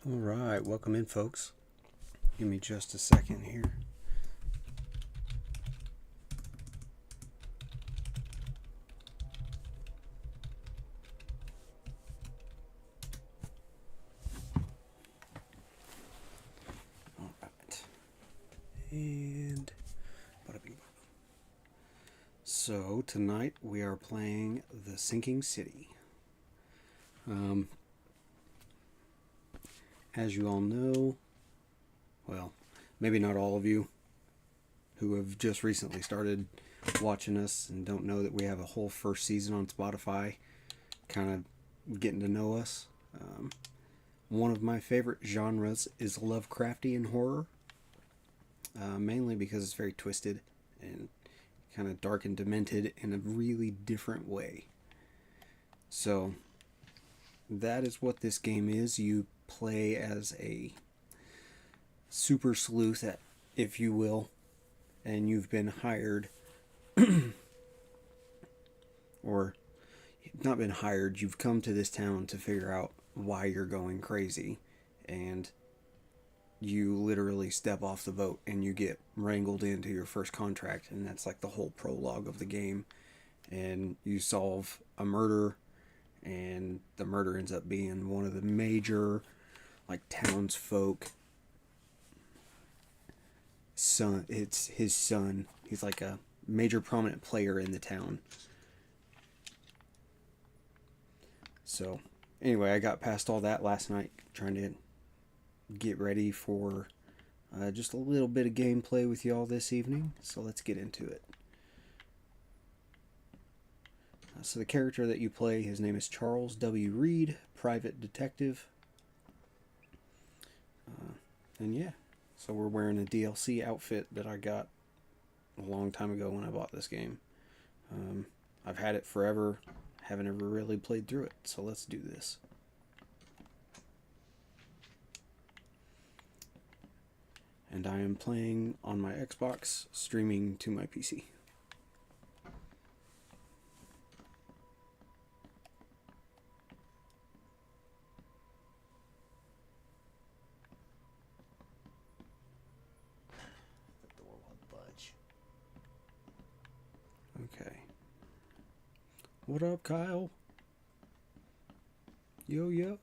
All right, welcome in, folks. Give me just a second here. All right, and so tonight we are playing The Sinking City. As you all know, well, maybe not all of you who have just recently started watching us and don't know that we have a whole first season on Spotify, kind of getting to know us. One of my favorite genres is Lovecraftian horror, mainly because it's very twisted and kind of dark and demented in a really different way. So, that is what this game is. You play as a super sleuth, if you will, and you've been hired, or not been hired, you've come to this town to figure out why you're going crazy, and you literally step off the boat and you get wrangled into your first contract, and that's like the whole prologue of the game. And you solve a murder, and the murder ends up being one of the major, like, townsfolk son. It's his son. He's like a major prominent player in the town. So anyway, I got past all that last night, trying to get ready for just a little bit of gameplay with y'all this evening. So let's get into it. So the character that you play, his name is Charles W. Reed, private detective. And yeah, so we're wearing a DLC outfit that I got a long time ago when I bought this game. I've had it forever, haven't ever really played through it, so let's do this. And I am playing on my Xbox, streaming to my PC. The door won't budge. Okay. What up, Kyle? Yo, yo.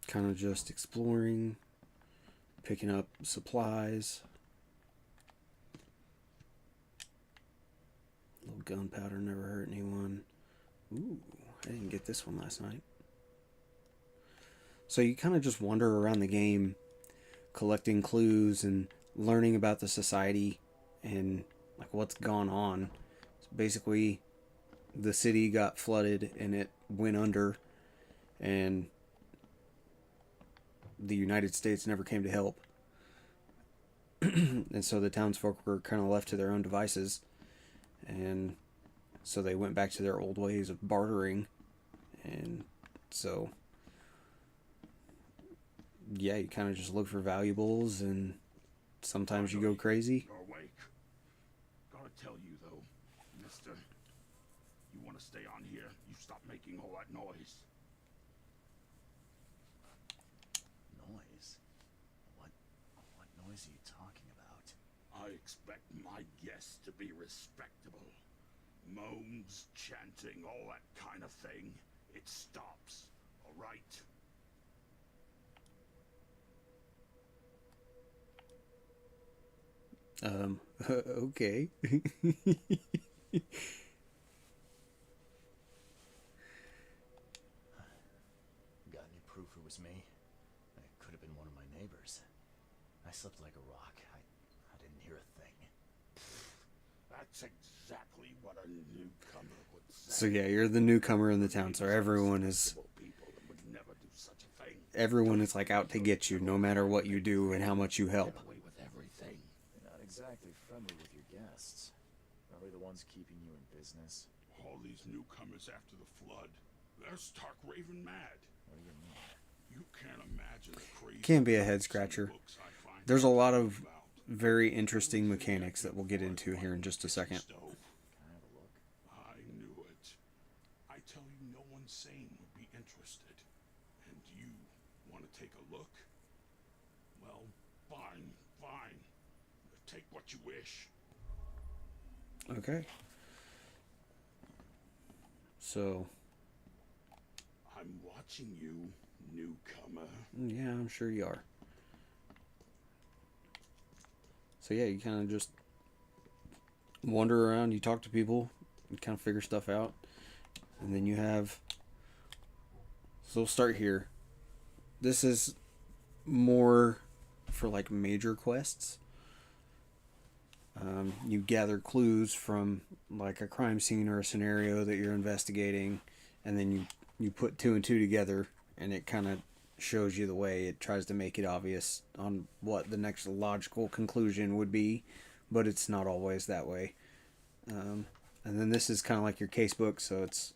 Kind of just exploring, picking up supplies. A little gunpowder never hurt anyone. Ooh, I didn't get this one last night. So you kind of just wander around the game, collecting clues and learning about the society and like what's gone on. So basically, the city got flooded and it went under, and the United States never came to help. And so the townsfolk were kind of left to their own devices, and so they went back to their old ways of bartering. And so yeah, you kind of just look for valuables, and sometimes you go crazy. You're awake. Gotta tell you though, mister, you want to stay on here, you stop making all that noise. Noise? What noise are you talking about? I expect my guests to be respectable. Moans, chanting, all that kind of thing. It stops, all right? Okay. Got any proof it was me? It could have been one of my neighbors. I slept like a rock. I didn't hear a thing. That's exactly what a newcomer would say. So yeah, you're the newcomer in the town, so everyone is like out to get you, no matter what you do and how much you help. Get away with everything. You're not exactly friendly with your guests. Probably the ones keeping you in business. All these newcomers after the flood, they're stark raving mad. What do you mean? You can't imagine the crazy. Can be a head scratcher. There's a lot of very interesting mechanics that we'll get into here in just a second. Can I have a look? I knew it. I tell you, take what you wish. Okay. So, I'm watching you, newcomer. yeah, I'm sure you are. So yeah, you kind of just wander around, you talk to people, you kind of figure stuff out, and then you have... So we'll start here. This is more for like major quests. You gather clues from like a crime scene or a scenario that you're investigating, and then you put two and two together, and it kind of shows you the way. It tries to make it obvious on what the next logical conclusion would be, but it's not always that way. And then this is kind of like your casebook, so it's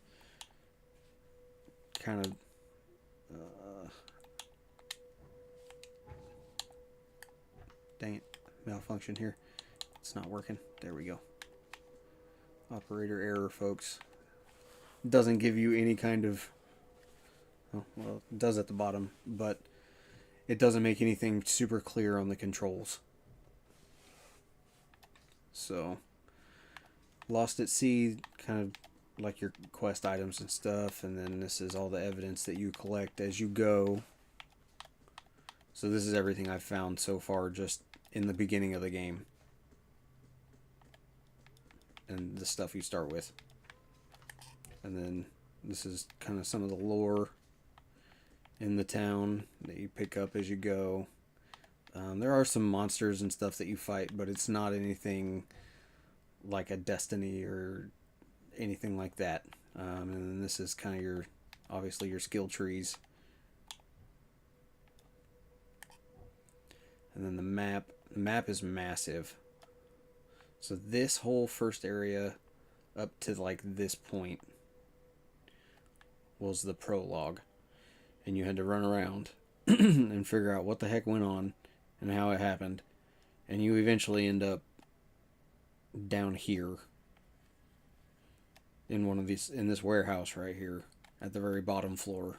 kind of dang it, malfunction here. It's not working. There we go. Operator error, folks. Doesn't give you any kind of... Oh, well, it does at the bottom, but it doesn't make anything super clear on the controls. So, Lost at Sea, kind of like your quest items and stuff, and then this is all the evidence that you collect as you go. So this is everything I've found so far just in the beginning of the game. And the stuff you start with. And then this is kind of some of the lore in the town that you pick up as you go. There are some monsters and stuff that you fight, but it's not anything like a Destiny or anything like that. And then this is kind of your, obviously your skill trees. And then the map. The map is massive. So this whole first area up to like this point was the prologue. And you had to run around and figure out what the heck went on and how it happened. And you eventually end up down here in one of these, in this warehouse right here at the very bottom floor.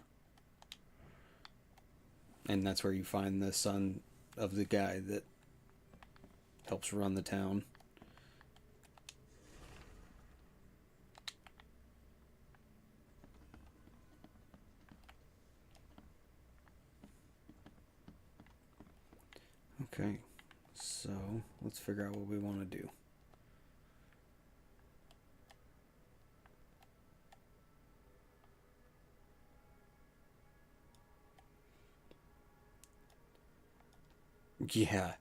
And that's where you find the son of the guy that helps run the town. Okay, so let's figure out what we want to do. Yeah,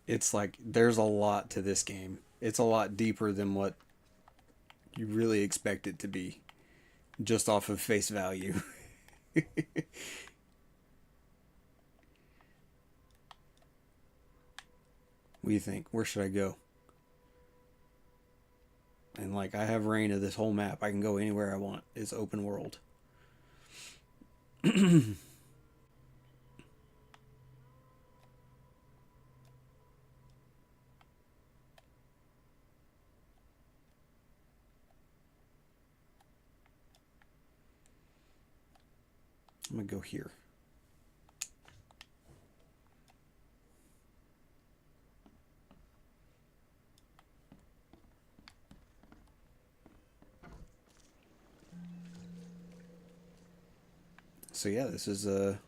it's like there's a lot to this game. It's a lot deeper than what you really expect it to be, just off of face value. What do you think? Where should I go? And like, I have reign of this whole map. I can go anywhere I want. It's open world. I'm gonna go here. So yeah, this is the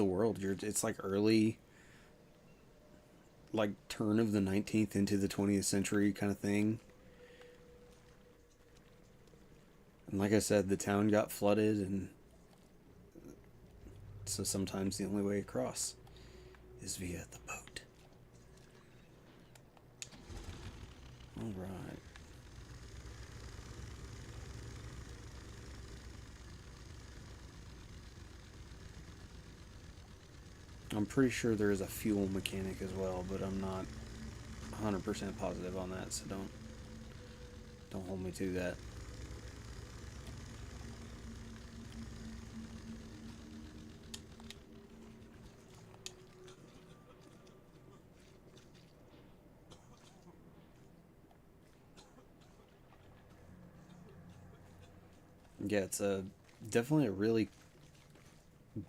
world. It's like early, like turn of the 19th into the 20th century kind of thing. And like I said, the town got flooded, and so sometimes the only way across is via the boat. All right. I'm pretty sure there is a fuel mechanic as well, but I'm not 100% positive on that, so don't hold me to that. Yeah, it's definitely a really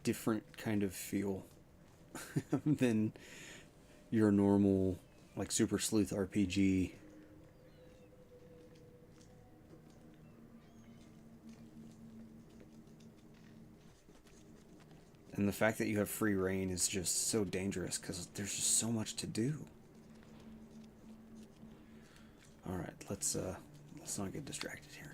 different kind of feel than your normal like Super Sleuth RPG. And the fact that you have free reign is just so dangerous because there's just so much to do. All right, let's not get distracted here.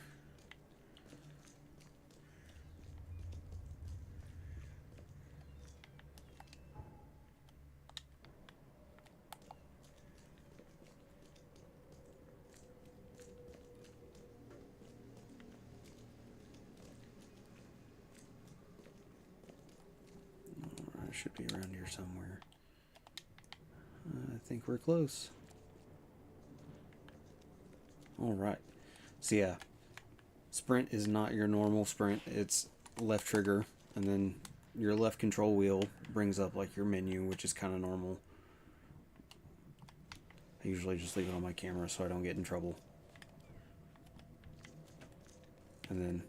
It should be around here somewhere. I think we're close. All right. So yeah, sprint is not your normal sprint. It's left trigger, and then your left control wheel brings up like your menu, which is kind of normal. I usually just leave it on my camera so I don't get in trouble. And then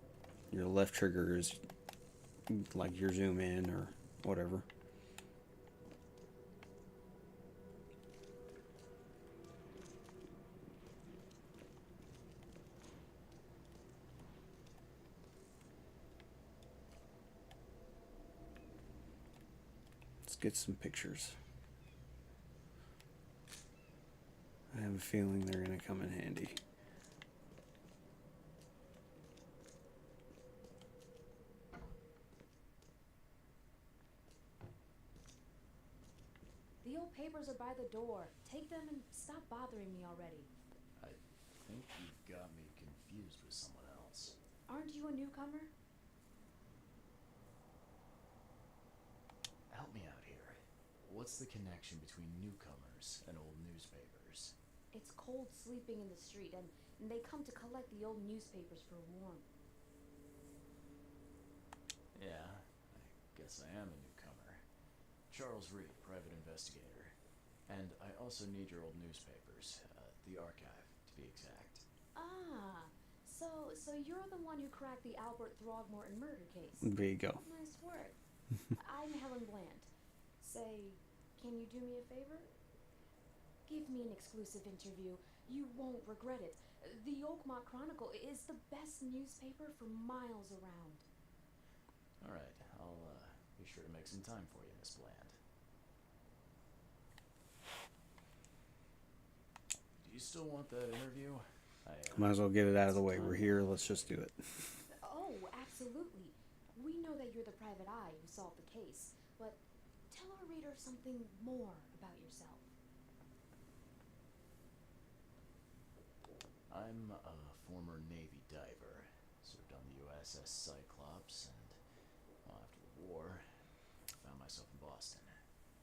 your left trigger is like your zoom in or whatever. Let's get some pictures. I have a feeling they're going to come in handy. The old papers are by the door. Take them and stop bothering me already. I think you've got me confused with someone else. Aren't you a newcomer? Help me out here. What's the connection between newcomers and old newspapers? It's cold sleeping in the street, and they come to collect the old newspapers for warmth. Yeah, I guess I am a newcomer. Charles Reed, private investigator. And I also need your old newspapers, the archive, to be exact. Ah, so you're the one who cracked the Albert Throgmorton murder case. There you go. Nice work. I'm Helen Bland. Say, can you do me a favor? Give me an exclusive interview. You won't regret it. The Oakmont Chronicle is the best newspaper for miles around. All right, I'll be sure to make some time for you, Miss Bland. Do you still want that interview? Might as well get it out of the way. We're here. Let's just do it. Oh, absolutely. We know that you're the private eye who solved the case, but tell our reader something more about yourself. I'm a former Navy diver. Served on the USS Cyclops, and after the war, found myself in Boston.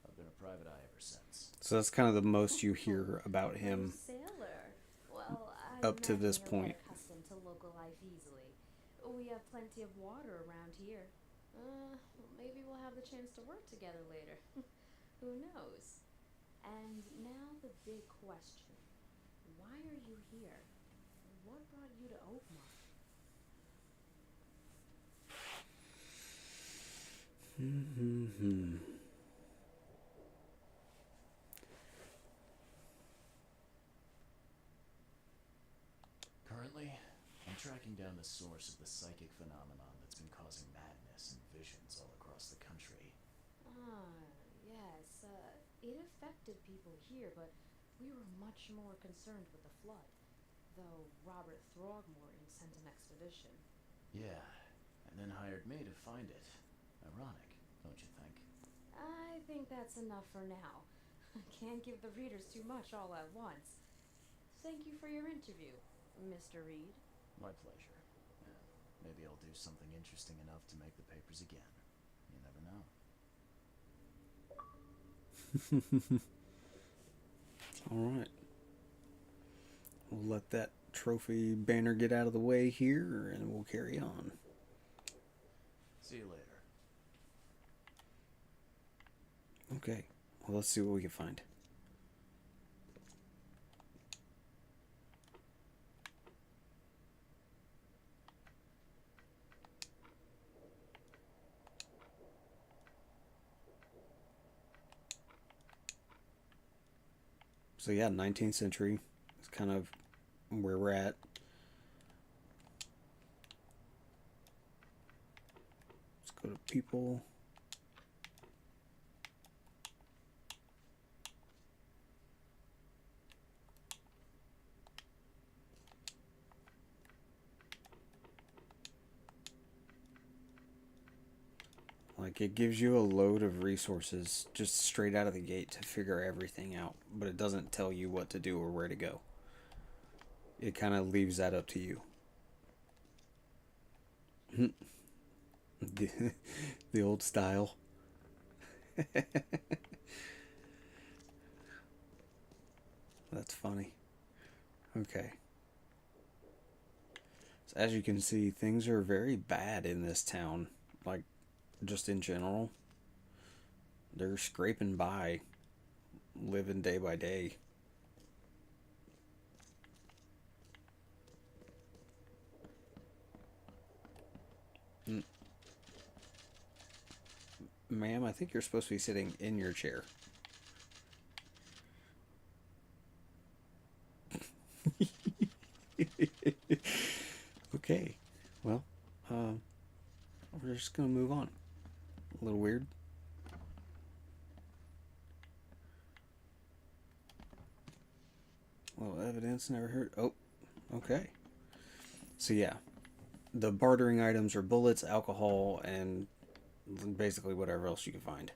I've been a private eye ever since. So that's kind of the most you hear about him Sailor. Well, up to this point. Accustomed to local life easily. We have plenty of water around here. Maybe we'll have the chance to work together later. Who knows? And now the big question. Why are you here? What brought you to Oakmont? Currently, I'm tracking down the source of the psychic phenomenon that's been causing madness and visions all across the country. Yes. It affected people here, but we were much more concerned with the flood. Though Robert Throgmorton sent an expedition. Yeah, and then hired me to find it. Ironic, don't you think? I think that's enough for now. Can't give the readers too much all at once. Thank you for your interview, Mr. Reed. My pleasure. Maybe I'll do something interesting enough to make the papers again. You never know. All right. We'll let that trophy banner get out of the way here, and we'll carry on. See you later. Okay. Well, let's see what we can find. So yeah, 19th century is kind of where we're at. Let's go to people. Like, it gives you a load of resources just straight out of the gate to figure everything out, but it doesn't tell you what to do or where to go. It kind of leaves that up to you. the old style. That's funny. Okay. So as you can see, things are very bad in this town. Like, just in general. They're scraping by, living day by day. Ma'am, I think you're supposed to be sitting in your chair. Okay. Well, we're just going to move on. A little weird. Well, evidence never heard. Oh, okay. So yeah, the bartering items are bullets, alcohol, and basically whatever else you can find.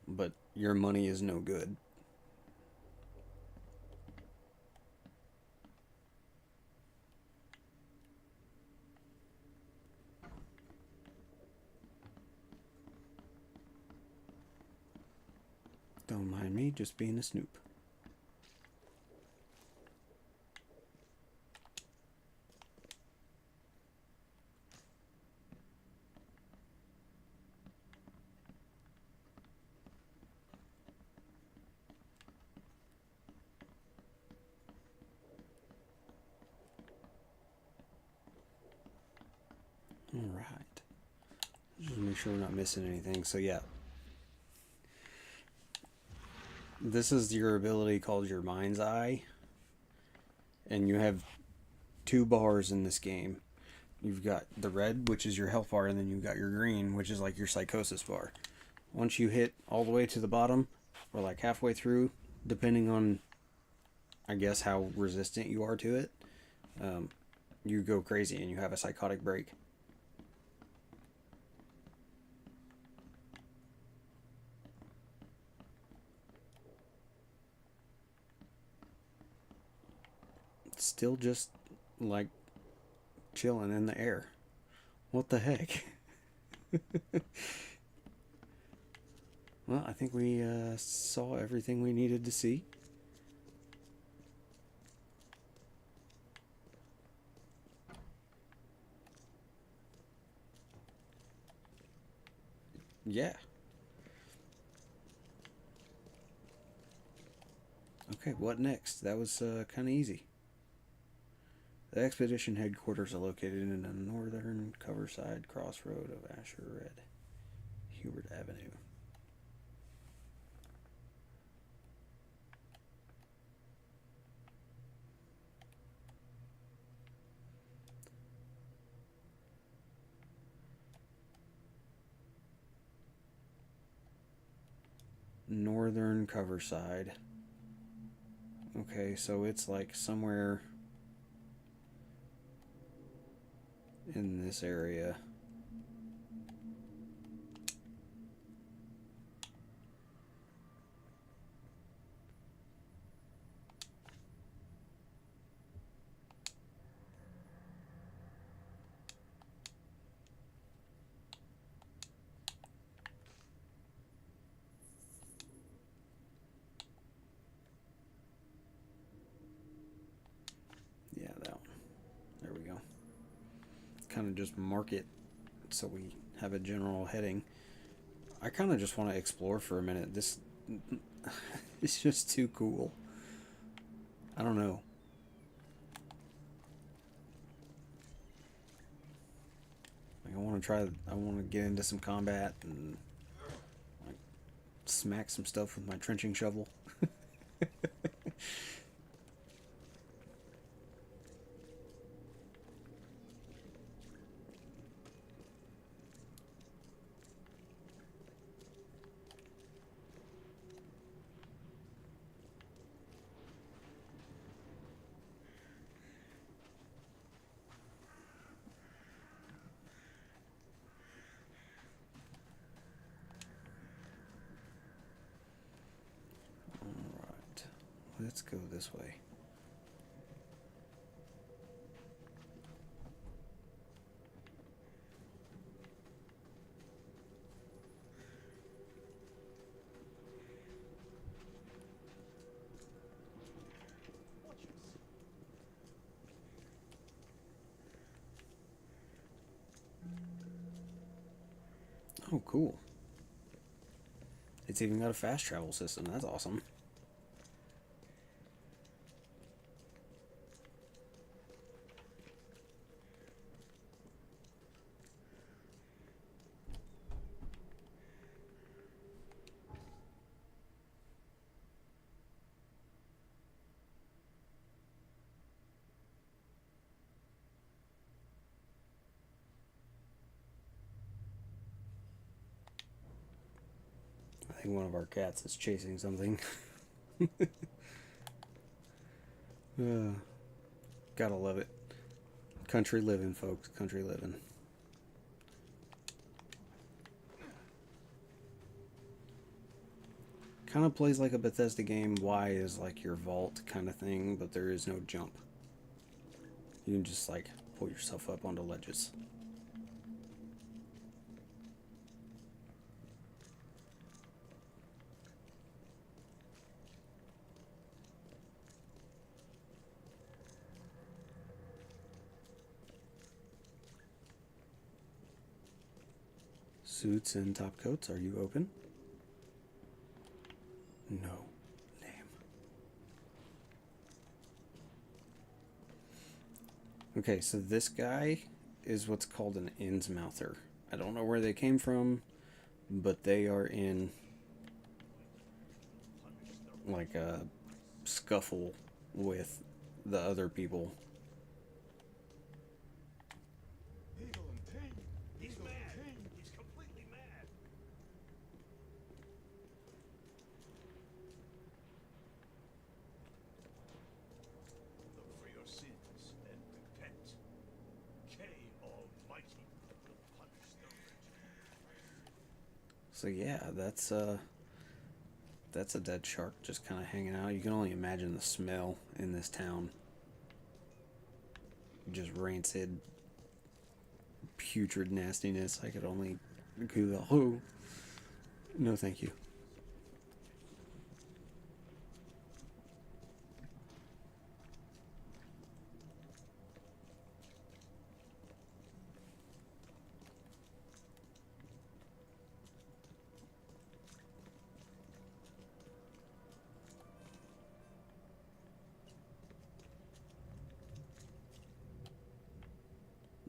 But your money is no good. Don't mind me just being a snoop. Alright. Just make sure we're not missing anything. So yeah. This is your ability called your mind's eye. And you have 2 bars in this game. You've got the red, which is your health bar, and then you've got your green, which is like your psychosis bar. Once you hit all the way to the bottom, or like halfway through, depending on, I guess, how resistant you are to it, you go crazy and you have a psychotic break. It's still just like chilling in the air. What the heck? Well, I think we saw everything we needed to see. Yeah. Okay, what next? That was kind of easy. The expedition headquarters are located in the northern coverside crossroad of Asher Red, Hubert Avenue. Northern coverside. Okay, so it's like somewhere in this area. Yeah, that one. There we go. Kind of just mark it so we have a general heading. I kind of just want to explore for a minute. This it's just too cool. I don't know. Like, I want to get into some combat and like smack some stuff with my trenching shovel. Alright. Let's go this way. Oh, cool. It's even got a fast travel system. That's awesome. I think one of our cats is chasing something. Gotta love it. Country living, folks. Country living. Kind of plays like a Bethesda game. Y is like your vault kind of thing, but there is no jump. You can just like pull yourself up onto ledges. Suits and top coats, are you open? No. Name. Okay, so this guy is what's called an Innsmouther. I don't know where they came from, but they are in like a scuffle with the other people. He's mad. He's completely mad. Look for your sins and repent. K Almighty will punish the wretched. So yeah, that's a dead shark just kind of hanging out. You can only imagine the smell in this town. Just rancid, putrid nastiness. I could only go, oh, no thank you.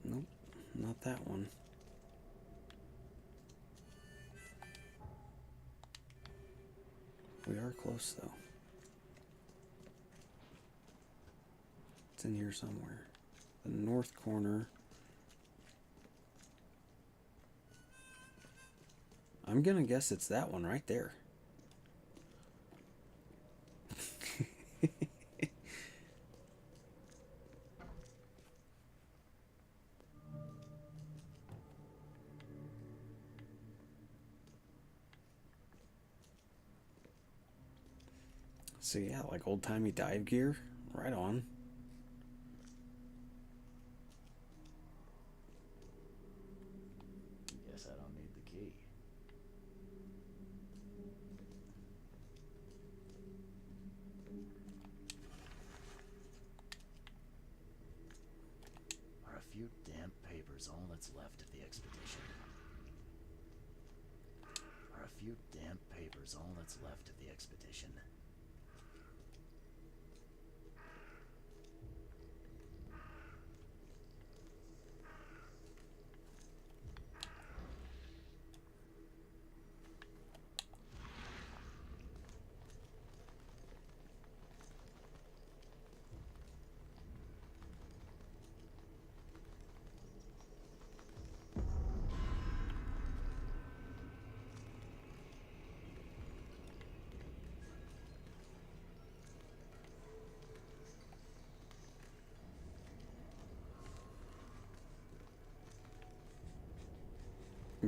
Nope, not that one. We are close though. It's in here somewhere. The north corner. I'm gonna guess it's that one right there. So yeah, like old-timey dive gear. Right on. Guess I don't need the key. Are a few damp papers all that's left of the expedition? Are a few damp papers all that's left of the expedition?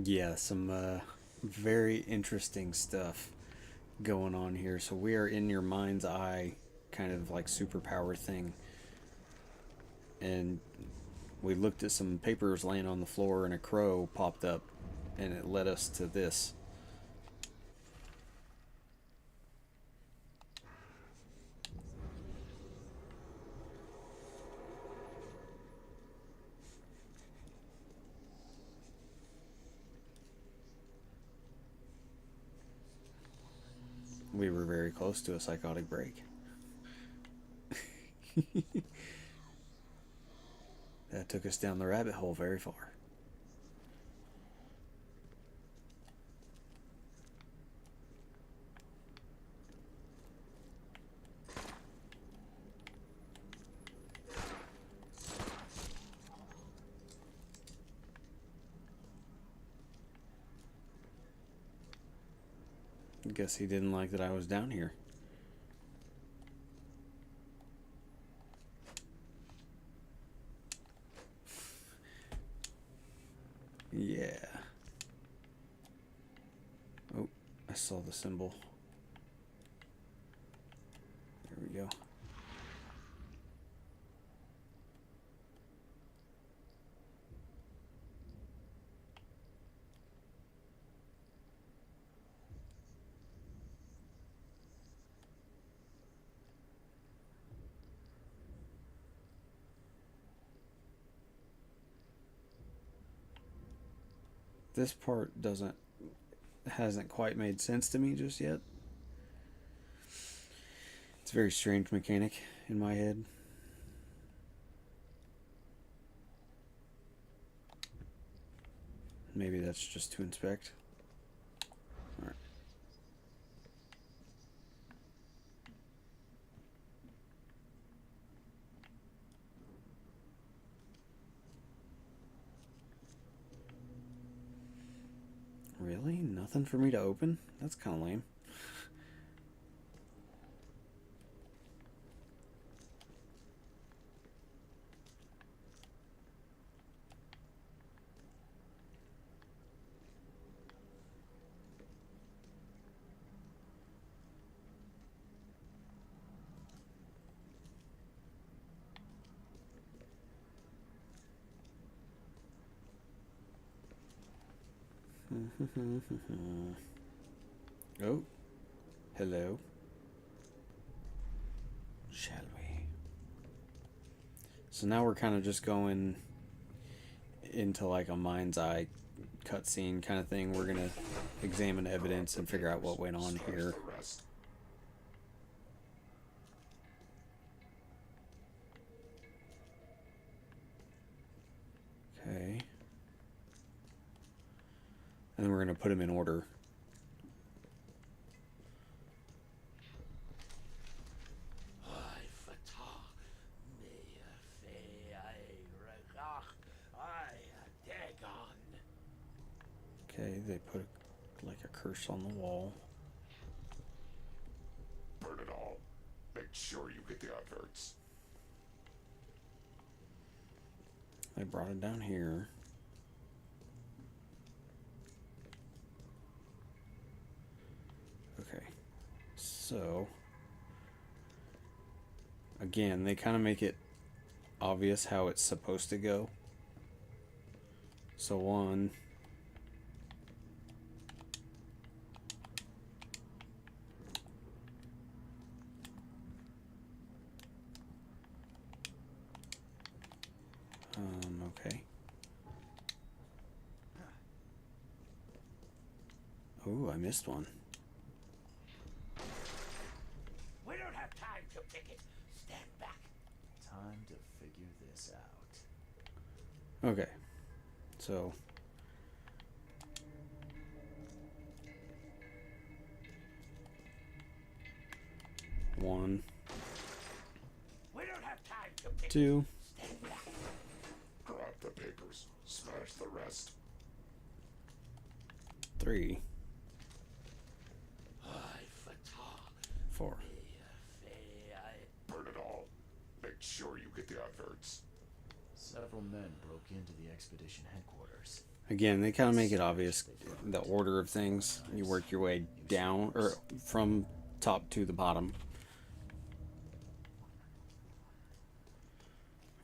Yeah, some very interesting stuff going on here. So we are in your mind's eye kind of like superpower thing. And we looked at some papers laying on the floor and a crow popped up and it led us to this. We were very close to a psychotic break. That took us down the rabbit hole very far. I guess he didn't like that I was down here. Yeah. Oh, I saw the symbol. There we go. This part hasn't quite made sense to me just yet. It's a very strange mechanic in my head. Maybe that's just to inspect. Alright. Really? Nothing for me to open? That's kind of lame. Oh, hello. Shall we? So now we're kind of just going into like a mind's eye cutscene kind of thing. We're gonna examine evidence and figure out what went on here. Okay. And then we're gonna put them in order. Okay, they put like a curse on the wall. Burn it all. Make sure you get the adverts. They brought it down here. Okay, so again, they kind of make it obvious how it's supposed to go. So one, okay. Oh, I missed one. We don't have time to pick it. Stand back. Time to figure this out. Okay, so one, We don't have time to pick two, it. Stand back. Grab the papers. Smash the rest. three, four. Burn it all. Make sure you get the adverts. Several men broke into the expedition headquarters. Again, they kind of make it obvious the order of things. You work your way down, or from top to the bottom.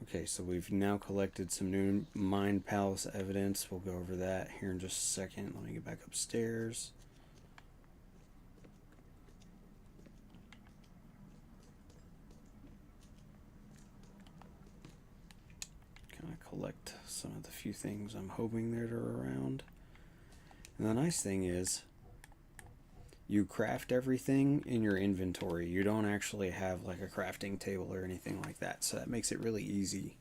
Okay, so we've now collected some new Mind Palace evidence. We'll go over that here in just a second. Let me get back upstairs. Kind of collect some of the few things I'm hoping that are around. And the nice thing is, you craft everything in your inventory. You don't actually have like a crafting table or anything like that, so that makes it really easy.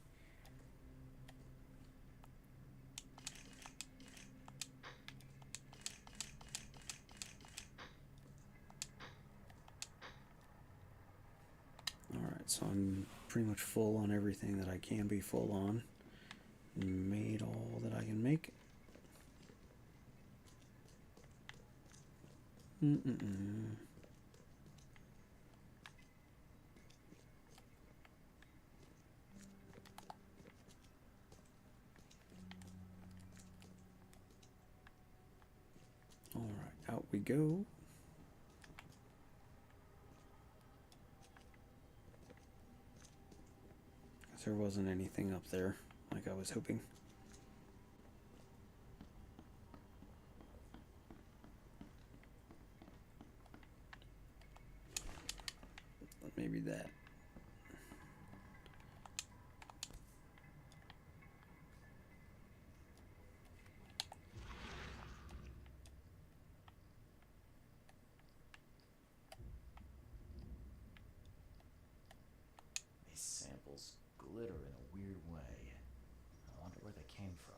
Alright, so I'm pretty much full on everything that I can be full on. Made all that I can make. Alright, out we go. There wasn't anything up there like I was hoping. Maybe that. These samples glitter in a weird way. I wonder where they came from.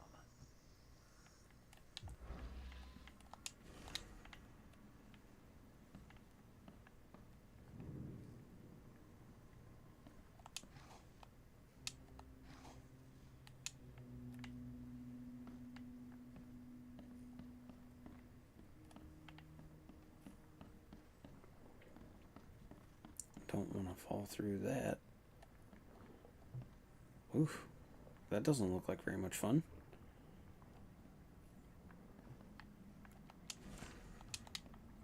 Don't want to fall through that. Oof, that doesn't look like very much fun.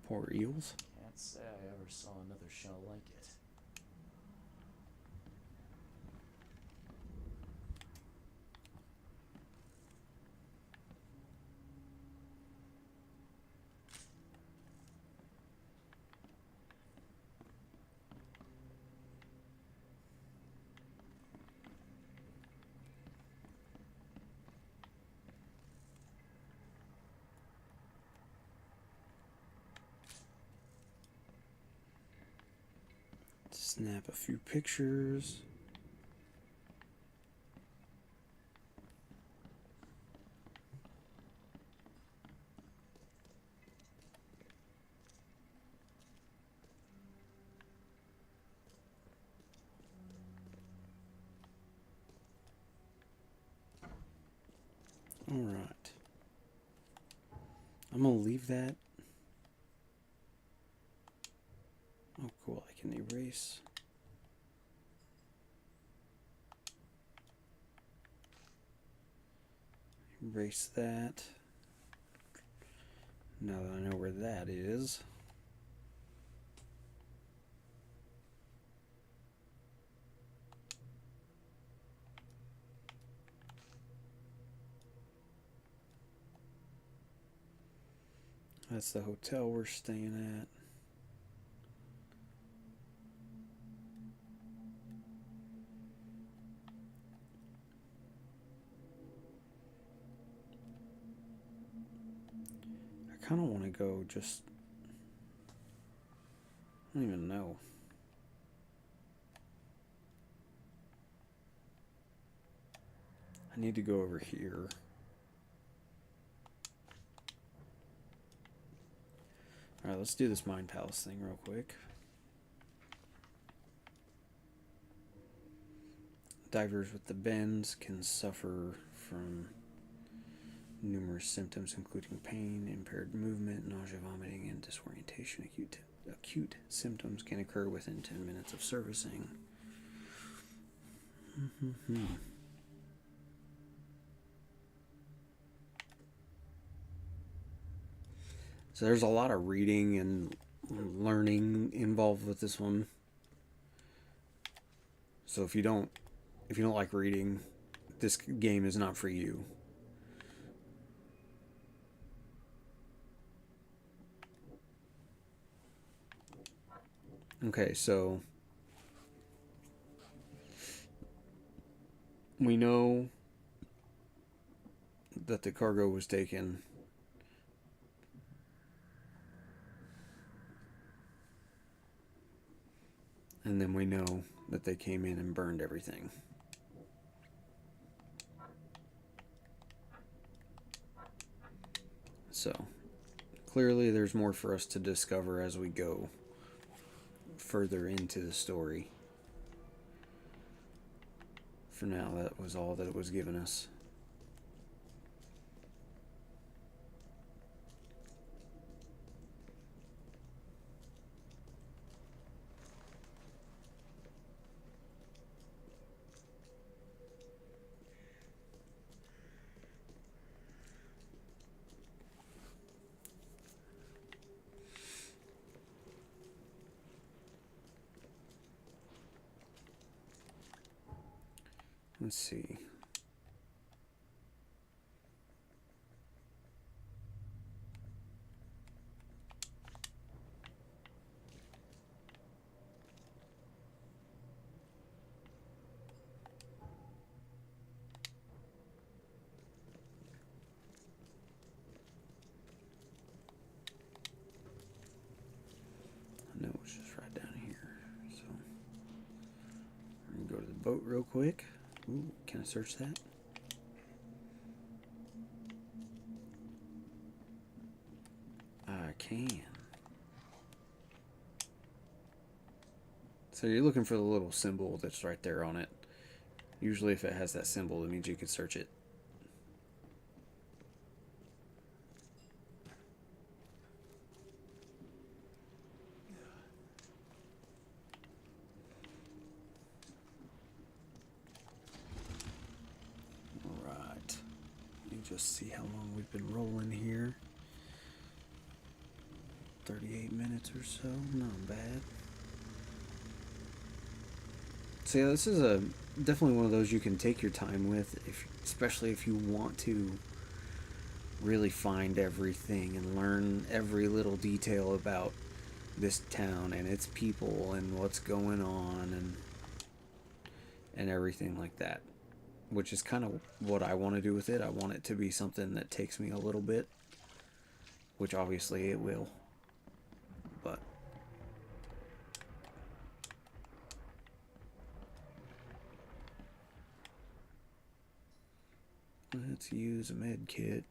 Poor eels. Can't say I ever saw another shell like it. Snap a few pictures. All right. I'm gonna leave that. Oh, cool. I can erase. Erase that. Now that I know where that is. That's the hotel we're staying at. I kind of want to go just... I don't even know. I need to go over here. Alright, let's do this Mind Palace thing real quick. Divers with the bends can suffer from numerous symptoms including pain, impaired movement, nausea, vomiting, and disorientation. Acute symptoms can occur within 10 minutes of servicing. So there's a lot of reading and learning involved with this one. So if you don't like reading, this game is not for you. Okay, so we know that the cargo was taken. And then we know that they came in and burned everything. So, clearly there's more for us to discover as we go further into the story. For now, that was all that it was given us. Let's see. I know it's just right down here. So we're gonna go to the boat real quick. Ooh, can I search that? I can. So you're looking for the little symbol that's right there on it. Usually if it has that symbol, it means you can search it. Alright. Let me just see how long we've been rolling here. 38 minutes or so. Not bad. So yeah, this is definitely one of those you can take your time with, especially if you want to really find everything and learn every little detail about this town and its people and what's going on and everything like that, which is kind of what I want to do with it. I want it to be something that takes me a little bit, which obviously it will, but let's use a med kit.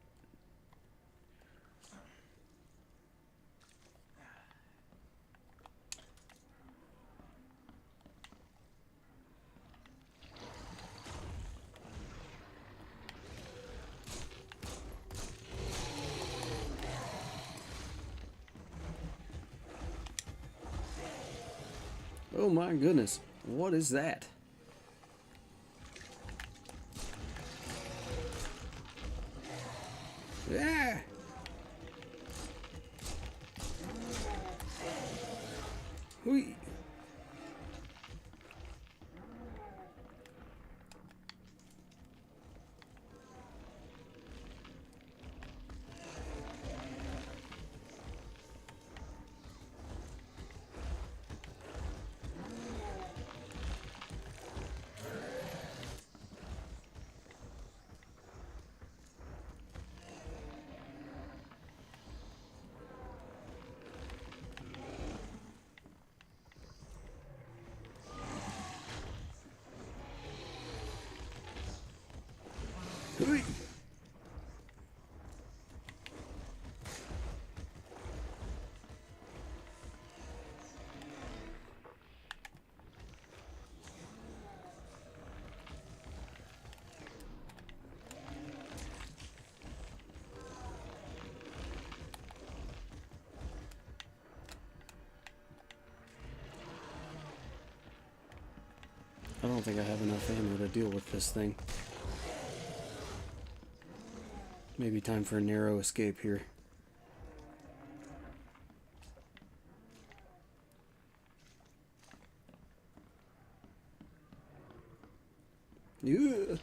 Oh my goodness, what is that? Yeah. Hui. Hui. I don't think I have enough ammo to deal with this thing. Maybe time for a narrow escape here. Yeah.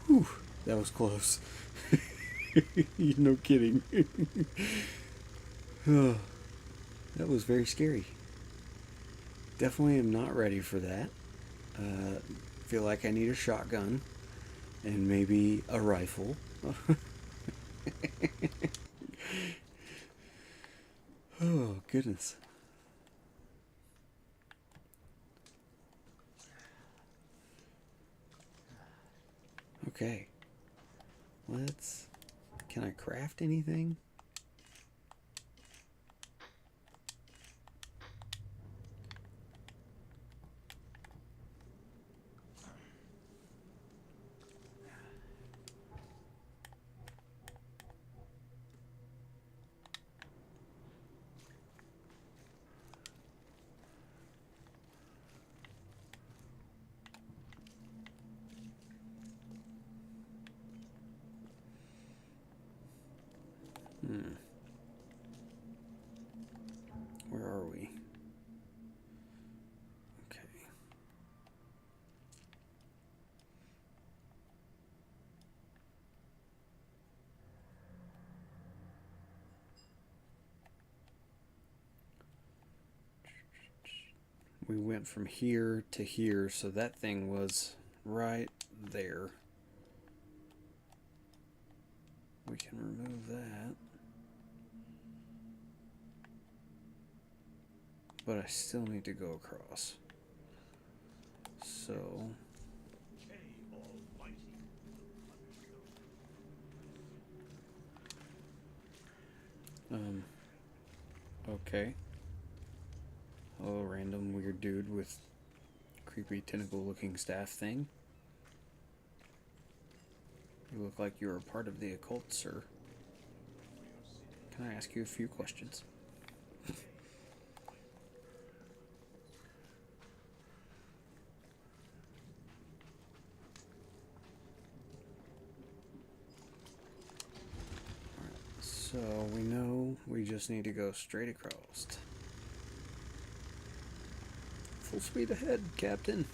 Whew, that was close. No kidding. Oh, that was very scary. Definitely am not ready for that. Feel like I need a shotgun and maybe a rifle. Oh, goodness. Okay. Let's... Can I craft anything? Where are we? Okay. We went from here to here, so that thing was right there. We can remove that. But I still need to go across. So... Okay. Hello, random weird dude with creepy tentacle looking staff thing. You look like you're a part of the occult, sir. Can I ask you a few questions? So we know we just need to go straight across. Full speed ahead, Captain.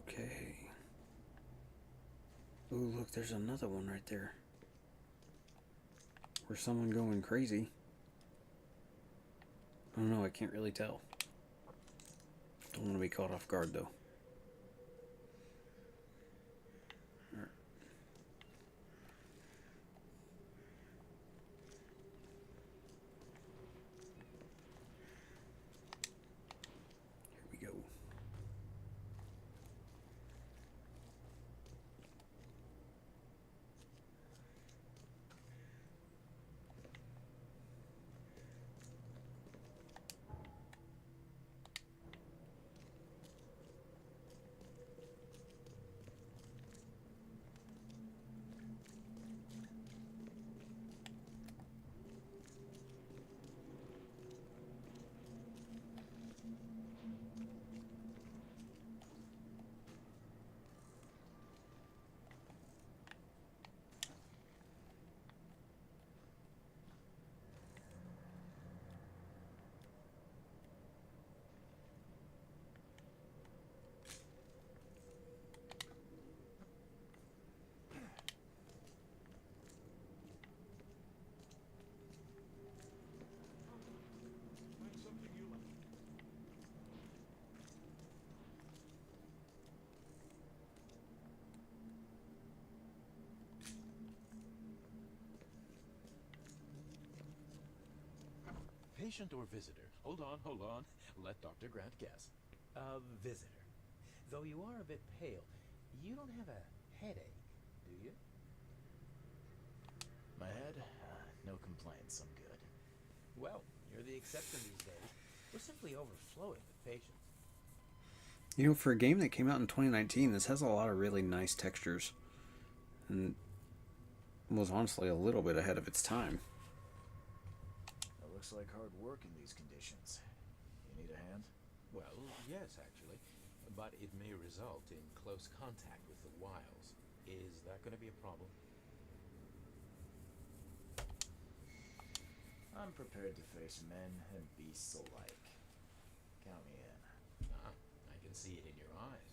Okay. Oh, look, there's another one right there. Where's someone going crazy? I don't know, I can't really tell. Don't want to be caught off guard, though. All right. Here we go. Patient or visitor? Hold on, hold on. Let Dr. Grant guess. Visitor. Though you are a bit pale, you don't have a headache, do you? My head? No complaints, I'm good. Well, you're the exception these days. We're simply overflowing with patients. You know, for a game that came out in 2019, this has a lot of really nice textures. And was honestly a little bit ahead of its time. It looks like hard work in these conditions. You need a hand? Well, yes, actually. But it may result in close contact with the wiles. Is that going to be a problem? I'm prepared to face men and beasts alike. Count me in. Ah, I can see it in your eyes.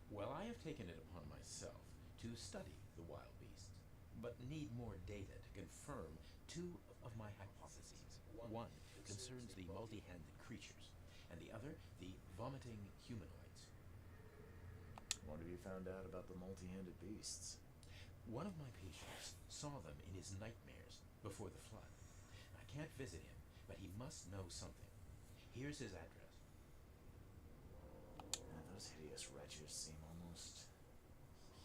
Well, I have taken it upon myself to study the wild beasts, but need more data to confirm two of my hypotheses. One concerns the multi-handed creatures, and the other the vomiting humanoids. What have you found out about the multi-handed beasts? One of my patients saw them in his nightmares before the flood. I can't visit him, but he must know something. Here's his address. Those hideous wretches seem almost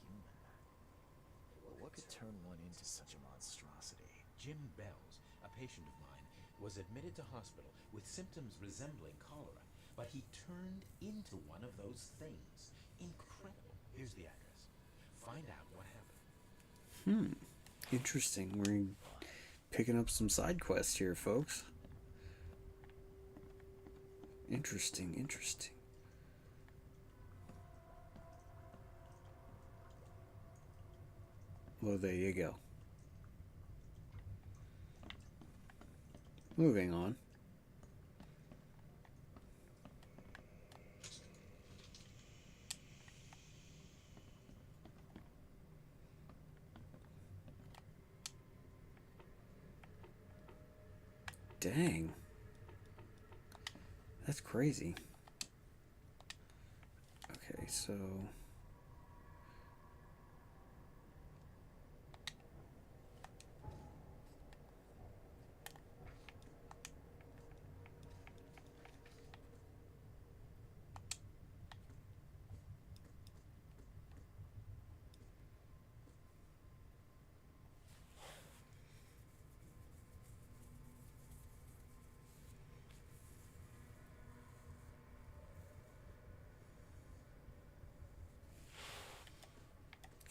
human. But what could turn one into such a monstrosity? Jim Bells, a patient of mine, was admitted to hospital with symptoms resembling cholera, but he turned into one of those things. Incredible. Here's the address. Find out what happened. Interesting. We're picking up some side quests here, folks. Interesting. Well, there you go. Moving on. Dang. That's crazy. Okay, so...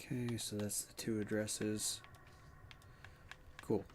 Okay, so that's the two addresses. Cool.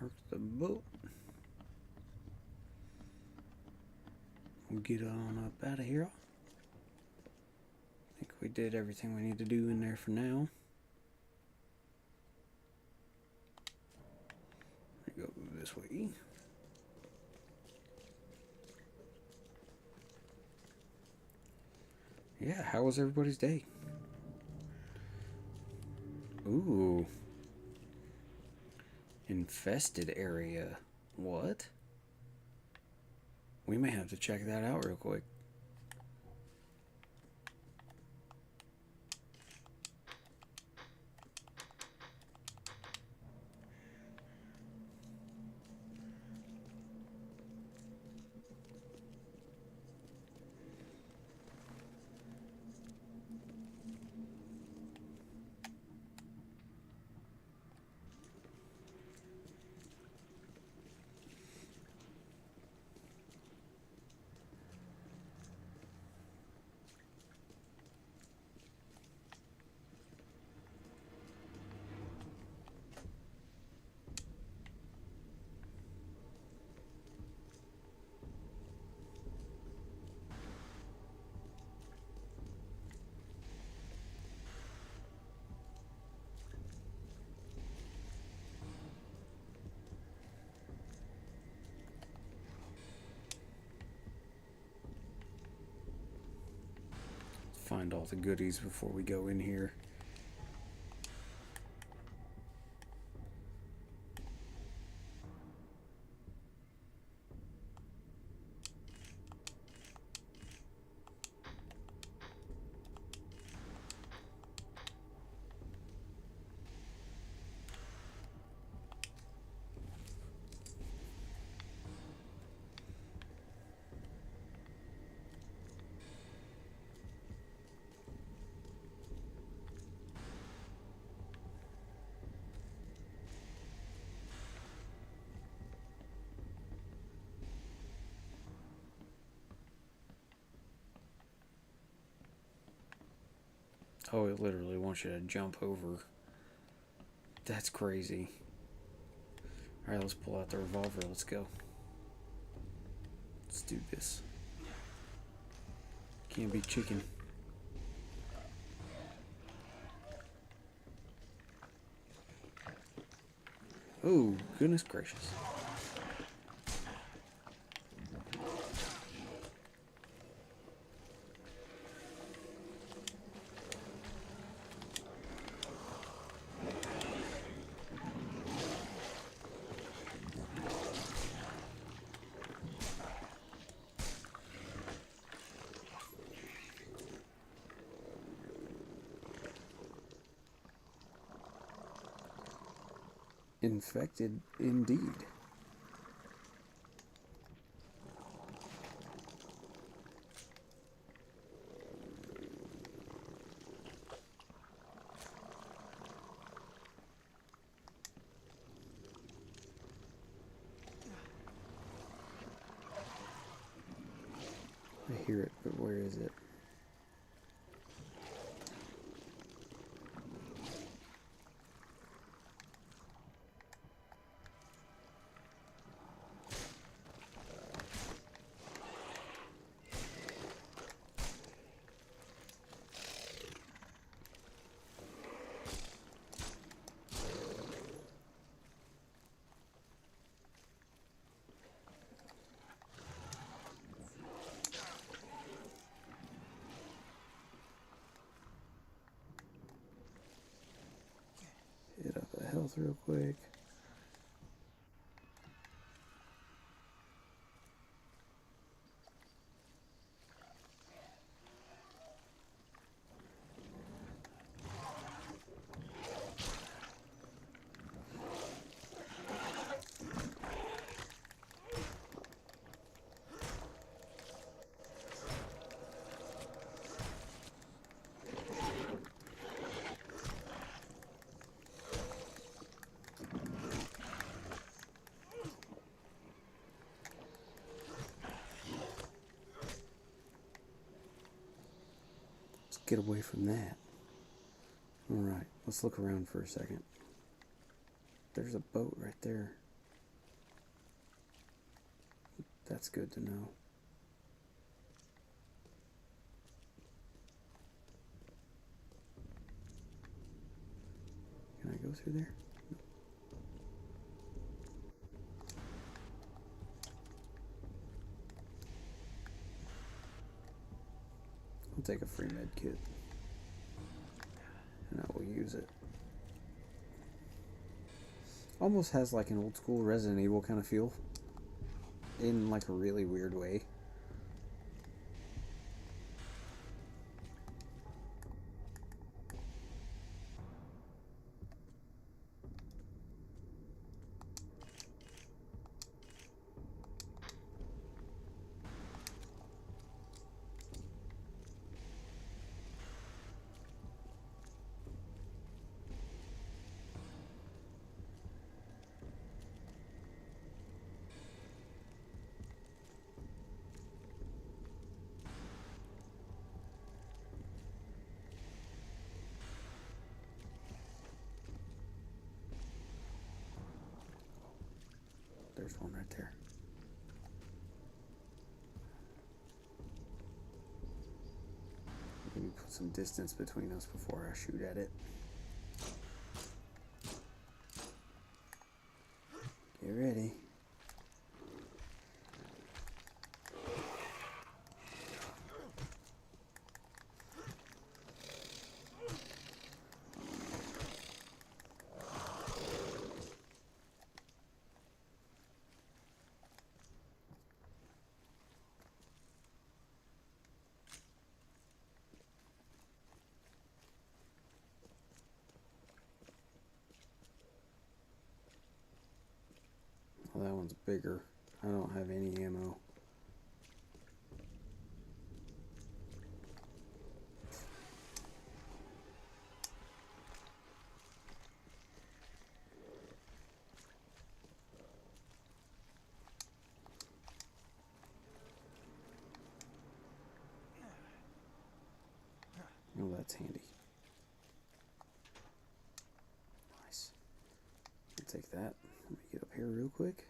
Mark the boat. We'll get on up out of here. I think we did everything we need to do in there for now. Go this way. Yeah, how was everybody's day? Ooh. Infested area. What? We may have to check that out real quick. find all the goodies before we go in here. Oh, it literally wants you to jump over. That's crazy. Alright, let's pull out the revolver. Let's go. Let's do this. Can't be chicken. Oh, goodness gracious. Infected indeed. I hear it, but where is it? Hit up the health real quick. Get away from that. Alright, let's look around for a second. There's a boat right there. That's good to know. Can I go through there? I'll take a free med kit. And I will use it. Almost has like an old school Resident Evil kind of feel. In like a really weird way. There's one right there. Maybe put some distance between us before I shoot at it. Get ready. that one's bigger. I don't have any ammo. Oh, that's handy. Nice. I'll take that. Let me get up here real quick.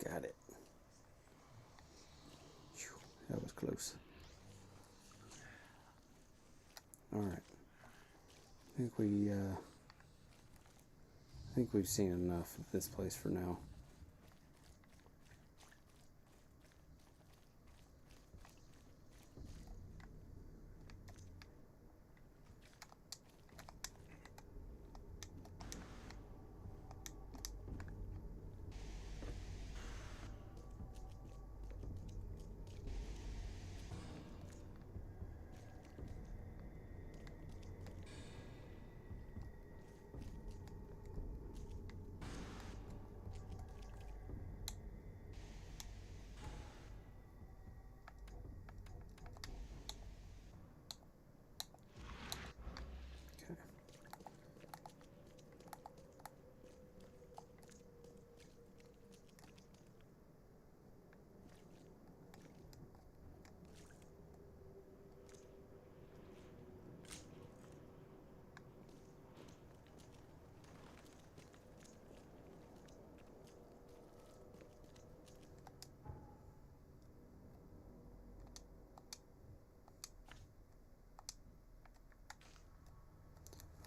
Got it. Whew, that was close. All right. I think we've seen enough of this place for now.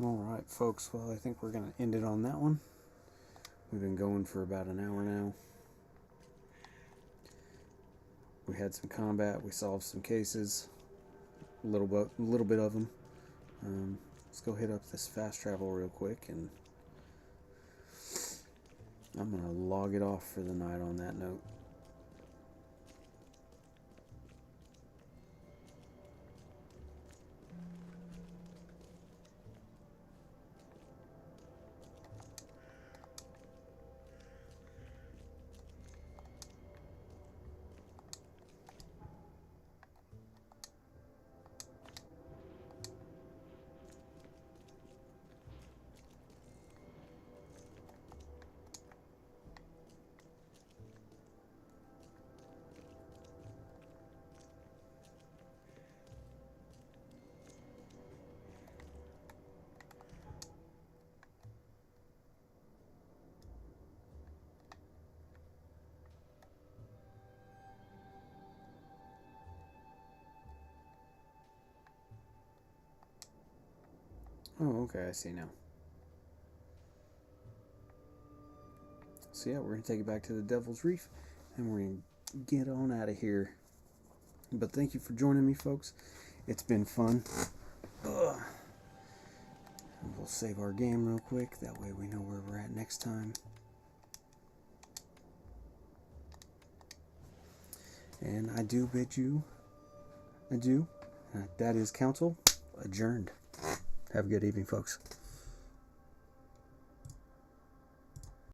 Alright folks, well I think we're going to end it on that one. We've been going for about an hour now. We had some combat, we solved some cases, a little bit of them. Let's go hit up this fast travel real quick, and I'm going to log it off for the night on that note. Oh, okay, I see now. So yeah, we're going to take it back to the Devil's Reef, and we're going to get on out of here. But thank you for joining me, folks. It's been fun. Ugh. And we'll save our game real quick. That way we know where we're at next time. And I do bid you adieu. That is council adjourned. Have a good evening, folks.